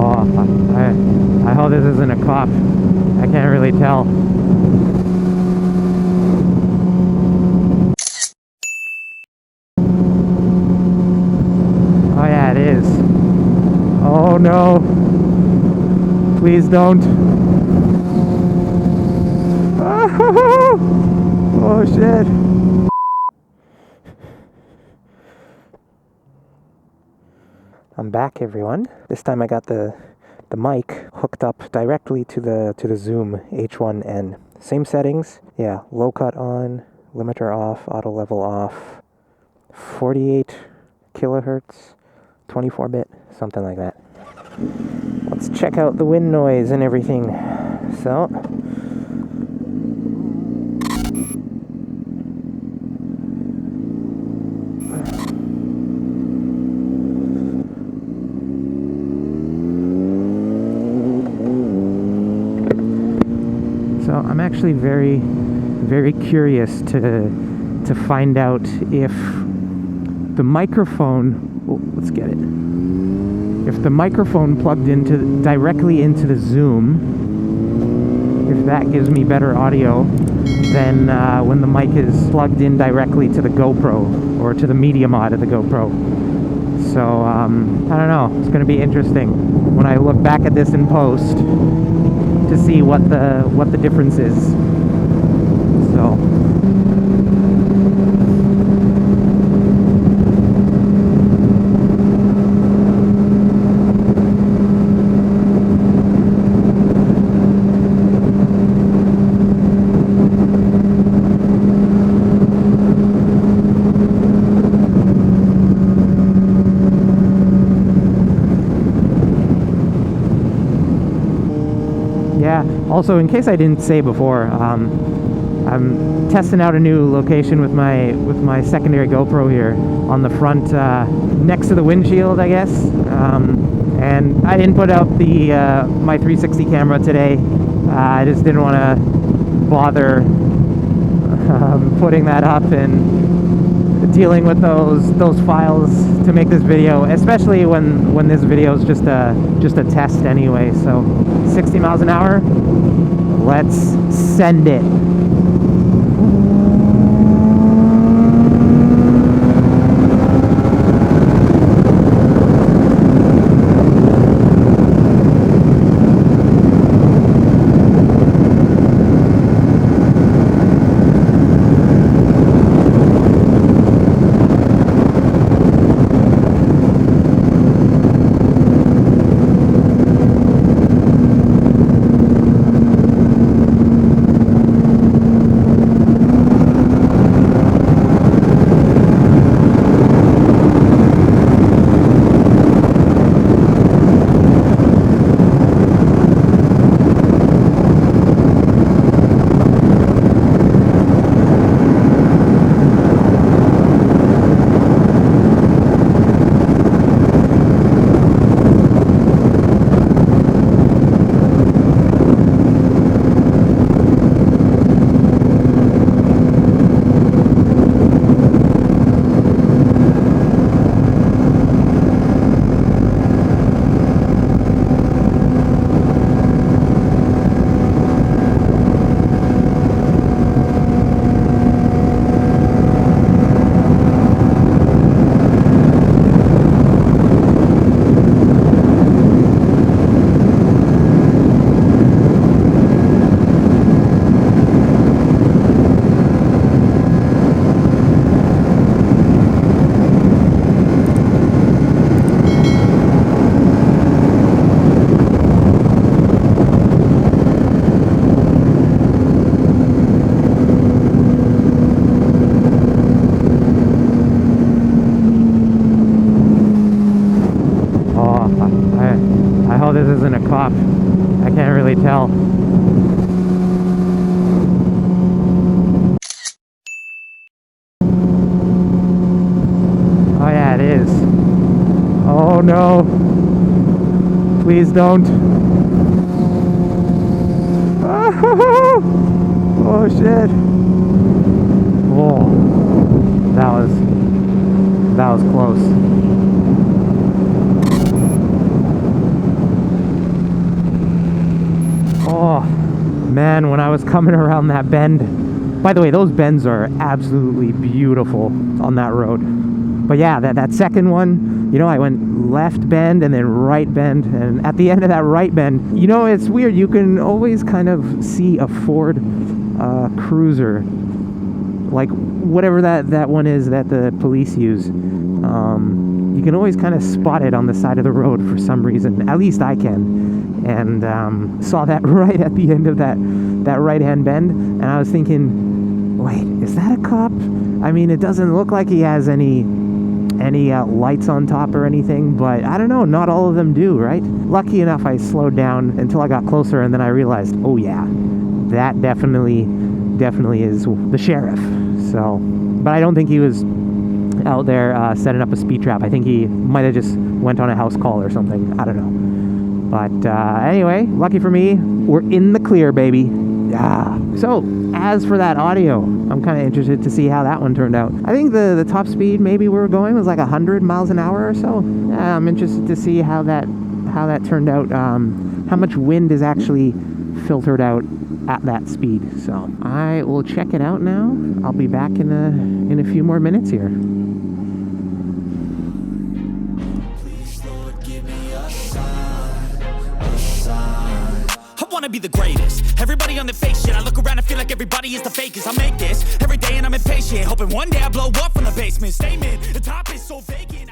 Oh, I hope this isn't a cop. I can't really tell. Oh yeah, it is. Oh no. Please don't. Oh shit. I'm back, everyone. This time I got the mic hooked up directly to the Zoom H1N. Same settings. Yeah, low cut on, limiter off, auto level off, 48 kilohertz, 24-bit, something like that. Let's check out the wind noise and everything. So, I'm actually very curious to find out if the microphone, let's get it. If the microphone plugged directly into the Zoom, if that gives me better audio than when the mic is plugged in directly to the GoPro or to the media mod of the GoPro. So I don't know. It's going to be interesting when I look back at this in post to see what the difference is. So. Yeah, also in case I didn't say before, I'm testing out a new location with my secondary GoPro here on the front, next to the windshield, I guess. And I didn't put out my 360 camera today. I just didn't want to bother putting that up and dealing with those files to make this video, especially when this video is just a test anyway. So 60 miles an hour, let's send it. This isn't a cop. I can't really tell. Oh yeah, it is. Oh no. Please don't. Oh shit. Whoa. That was close. Oh, man, when I was coming around that bend. By the way, those bends are absolutely beautiful on that road. But yeah, that second one, you know, I went left bend and then right bend. And at the end of that right bend, you know, it's weird. You can always kind of see a Ford Cruiser, like whatever that one is that the police use. You can always kind of spot it on the side of the road for some reason. At least I can. And saw that right at the end of that right-hand bend. And I was thinking, wait, is that a cop? I mean, it doesn't look like he has any lights on top or anything, but I don't know, not all of them do, right? Lucky enough, I slowed down until I got closer, and then I realized, oh yeah, that definitely is the sheriff. So, but I don't think he was out there setting up a speed trap. I think he might have just went on a house call or something. I don't know. But anyway, lucky for me, we're in the clear, baby. Yeah. So, as for that audio, I'm kind of interested to see how that one turned out. I think the top speed maybe we were going was like 100 miles an hour or so. Yeah, I'm interested to see how that turned out. How much wind is actually filtered out at that speed. So, I will check it out now. I'll be back in a few more minutes here. I wanna be the greatest. Everybody on the fake shit. I look around and feel like everybody is the fakest. I make this every day and I'm impatient, hoping one day I blow up from the basement. Statement, the top is so vacant.